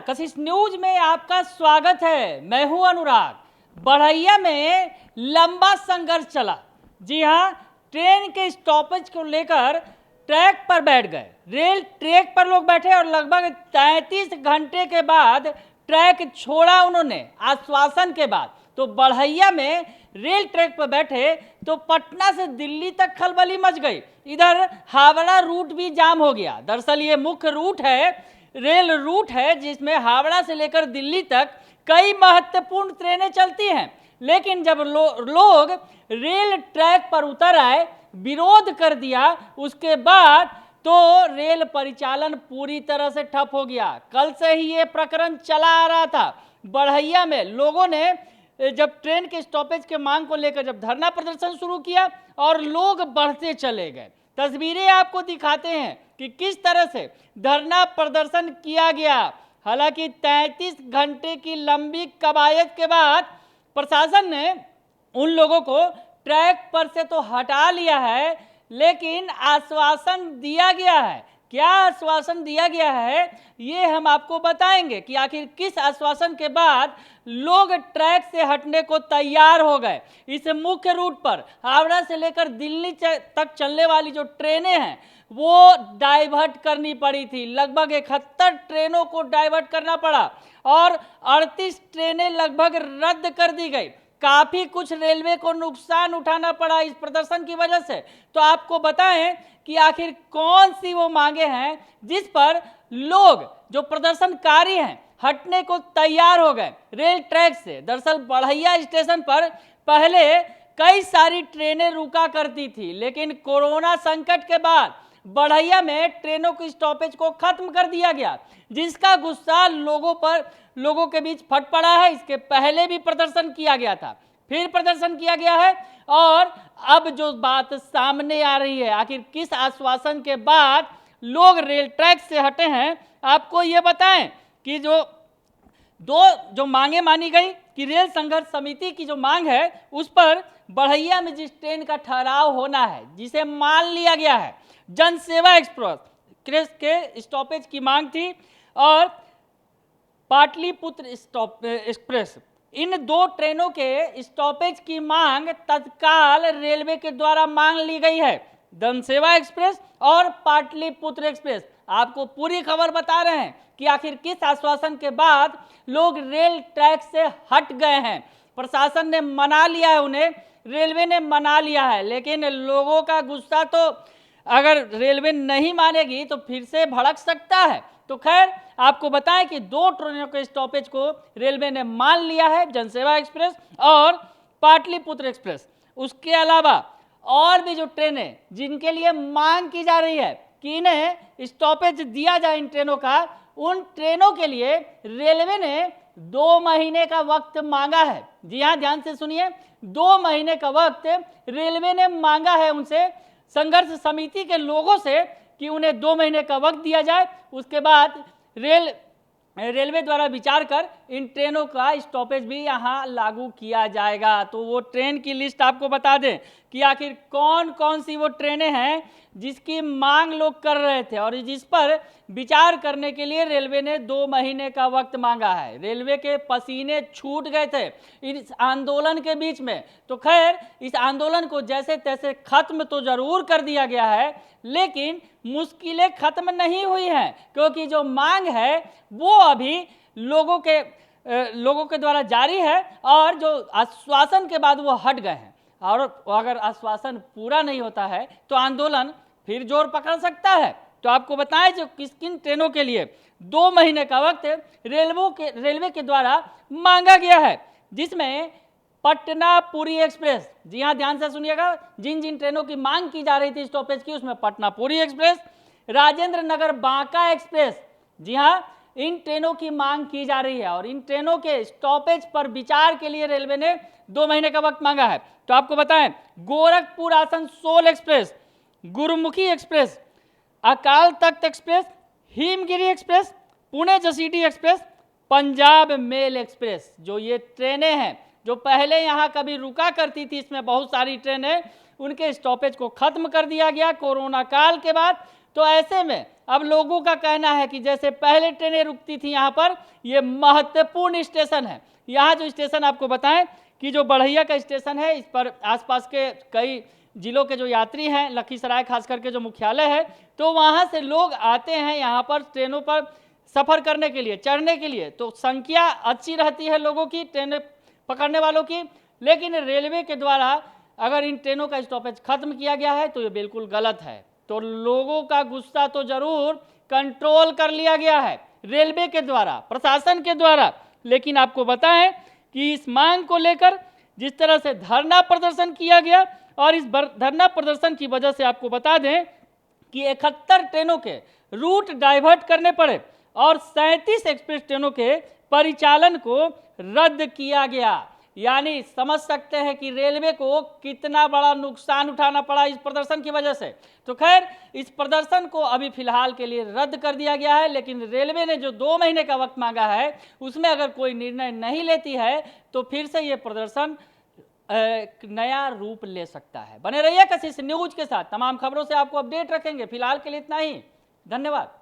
कशिश news में आपका स्वागत है। मैं हूं अनुराग। बढ़ैया में लंबा संघर्ष चला। जी हां, ट्रेन के स्टॉपेज को लेकर ट्रैक पर बैठ गए। रेल ट्रैक पर लोग बैठे और लगभग 33 घंटे के बाद ट्रैक छोड़ा उन्होंने आश्वासन के बाद। तो बढ़ैया में रेल ट्रैक पर बैठे तो पटना से दिल्ली तक खलबली मच गई। इधर हावड़ा रूट भी जाम हो गया। दरअसल ये मुख्य रूट है, रेल रूट है जिसमें हावड़ा से लेकर दिल्ली तक कई महत्वपूर्ण ट्रेनें चलती हैं। लेकिन जब लोग रेल ट्रैक पर उतर आए, विरोध कर दिया, उसके बाद तो रेल परिचालन पूरी तरह से ठप हो गया। कल से ही ये प्रकरण चला आ रहा था। बढ़ैया में लोगों ने जब ट्रेन के स्टॉपेज के मांग को लेकर जब धरना प्रदर्शन शुरू किया और लोग बढ़ते चले गए। तस्वीरें आपको दिखाते हैं कि किस तरह से धरना प्रदर्शन किया गया। हालांकि 33 घंटे की लंबी कवायद के बाद प्रशासन ने उन लोगों को ट्रैक पर से तो हटा लिया है, लेकिन आश्वासन दिया गया है। क्या आश्वासन दिया गया है ये हम आपको बताएंगे कि आखिर किस आश्वासन के बाद लोग ट्रैक से हटने को तैयार हो गए। इस मुख्य रूट पर हावड़ा से लेकर दिल्ली तक चलने वाली जो ट्रेनें हैं वो डाइवर्ट करनी पड़ी थी। लगभग 71 ट्रेनों को डाइवर्ट करना पड़ा और 38 ट्रेनें लगभग रद्द कर दी गई। काफी कुछ रेलवे को नुकसान उठाना पड़ा इस प्रदर्शन की वजह से। तो आपको बताएं कि आखिर कौन सी वो मांगे हैं जिस पर लोग जो प्रदर्शनकारी हैं हटने को तैयार हो गए रेल ट्रैक से। दरअसल बढ़ैया स्टेशन पर पहले कई सारी ट्रेनें रुका करती थी, लेकिन कोरोना संकट के बाद बढ़ैया में ट्रेनों की स्टॉपेज को खत्म कर दिया गया, जिसका गुस्सा लोगों के बीच फट पड़ा है। इसके पहले भी प्रदर्शन किया गया था, फिर प्रदर्शन किया गया है और अब जो बात सामने आ रही है, आखिर किस आश्वासन के बाद लोग रेल ट्रैक से हटे हैं, आपको ये बताएं कि जो मांगे मानी गई कि रेल संघर्ष समिति की जो मांग है उस पर बढ़ैया में जिस ट्रेन का ठहराव होना है, जिसे मान लिया गया है, जनसेवा एक्सप्रेस के स्टॉपेज की मांग थी और पाटलिपुत्र एक्सप्रेस, इन दो ट्रेनों के स्टॉपेज की मांग तत्काल रेलवे के द्वारा मान ली गई है। जनसेवा एक्सप्रेस और पाटलिपुत्र एक्सप्रेस। आपको पूरी खबर बता रहे हैं कि आखिर किस आश्वासन के बाद लोग रेल ट्रैक से हट गए हैं। प्रशासन ने मना लिया है उन्हें, रेलवे ने मना लिया है, लेकिन लोगों का गुस्सा तो अगर रेलवे नहीं मानेगी तो फिर से भड़क सकता है। तो खैर आपको बताएं कि दो ट्रेनों के स्टॉपेज को रेलवे ने मान लिया है, जनसेवा एक्सप्रेस और पाटलिपुत्र एक्सप्रेस। उसके अलावा और भी जो ट्रेनें जिनके लिए मांग की जा रही है कि इन्हें स्टॉपेज दिया जाए इन ट्रेनों का, उन ट्रेनों के लिए रेलवे ने 2 महीने का वक्त मांगा है। जी हाँ, ध्यान से सुनिए, 2 महीने का वक्त रेलवे ने मांगा है उनसे, संघर्ष समिति के लोगों से, कि उन्हें 2 महीने का वक्त दिया जाए। उसके बाद रेलवे द्वारा विचार कर इन ट्रेनों का स्टॉपेज भी यहाँ लागू किया जाएगा। तो वो ट्रेन की लिस्ट आपको बता दें कि आखिर कौन कौन सी वो ट्रेनें हैं जिसकी मांग लोग कर रहे थे और जिस पर विचार करने के लिए रेलवे ने 2 महीने का वक्त मांगा है। रेलवे के पसीने छूट गए थे इस आंदोलन के बीच में। तो खैर इस आंदोलन को जैसे तैसे खत्म तो जरूर कर दिया गया है, लेकिन मुश्किलें खत्म नहीं हुई हैं, क्योंकि जो मांग है वो अभी लोगों के द्वारा जारी है और जो आश्वासन के बाद वो हट गए हैं। और अगर आश्वासन पूरा नहीं होता है तो आंदोलन फिर जोर पकड़ सकता है। तो आपको बताएं जो किन ट्रेनों के लिए 2 महीने का वक्त रेलवे के द्वारा मांगा गया है, जिसमें पटना पुरी एक्सप्रेस। जी हाँ, ध्यान से सुनिएगा, जिन ट्रेनों की मांग की जा रही थी स्टॉपेज की, उसमें पटना पुरी एक्सप्रेस, राजेंद्र नगर बांका एक्सप्रेस। जी हाँ, इन ट्रेनों की मांग की जा रही है और इन ट्रेनों के स्टॉपेज पर विचार के लिए रेलवे ने 2 महीने का वक्त मांगा है। तो आपको बताएं, Gorakhpur Asansol express, Gurmukhi express, Akal Takht express, Himgiri express, Pune Jasidih express, Punjab mail express, जो ये ट्रेनें हैं जो पहले यहाँ कभी रुका करती थी, इसमें बहुत सारी ट्रेनें, उनके स्टॉपेज को खत्म कर दिया गया कोरोना काल के बाद। तो ऐसे में अब लोगों का कहना है कि जैसे पहले ट्रेनें रुकती थी यहाँ पर, ये महत्वपूर्ण स्टेशन है। यहाँ जो स्टेशन आपको बताएं कि जो बढ़ैया का स्टेशन है, इस पर आसपास के कई जिलों के जो यात्री हैं, लखीसराय खास करके जो मुख्यालय है, तो वहाँ से लोग आते हैं यहाँ पर ट्रेनों पर सफ़र करने के लिए, चढ़ने के लिए। तो संख्या अच्छी रहती है लोगों की, ट्रेनें पकड़ने वालों की। लेकिन रेलवे के द्वारा अगर इन ट्रेनों का स्टॉपेज खत्म किया गया है तो ये बिल्कुल गलत है। तो लोगों का गुस्सा तो जरूर कंट्रोल कर लिया गया है रेलवे के द्वारा, प्रशासन के द्वारा। लेकिन आपको बताएं कि इस मांग को लेकर जिस तरह से धरना प्रदर्शन किया गया, और इस धरना प्रदर्शन की वजह से आपको बता दें कि 71 ट्रेनों के रूट डाइवर्ट करने पड़े और 37 एक्सप्रेस ट्रेनों के परिचालन को रद्द किया गया। यानी समझ सकते हैं कि रेलवे को कितना बड़ा नुकसान उठाना पड़ा इस प्रदर्शन की वजह से। तो खैर, इस प्रदर्शन को अभी फिलहाल के लिए रद्द कर दिया गया है, लेकिन रेलवे ने जो 2 महीने का वक्त मांगा है उसमें अगर कोई निर्णय नहीं लेती है तो फिर से ये प्रदर्शन नया रूप ले सकता है। बने रहिए कशिश न्यूज के साथ, तमाम खबरों से आपको अपडेट रखेंगे। फिलहाल के लिए इतना ही, धन्यवाद।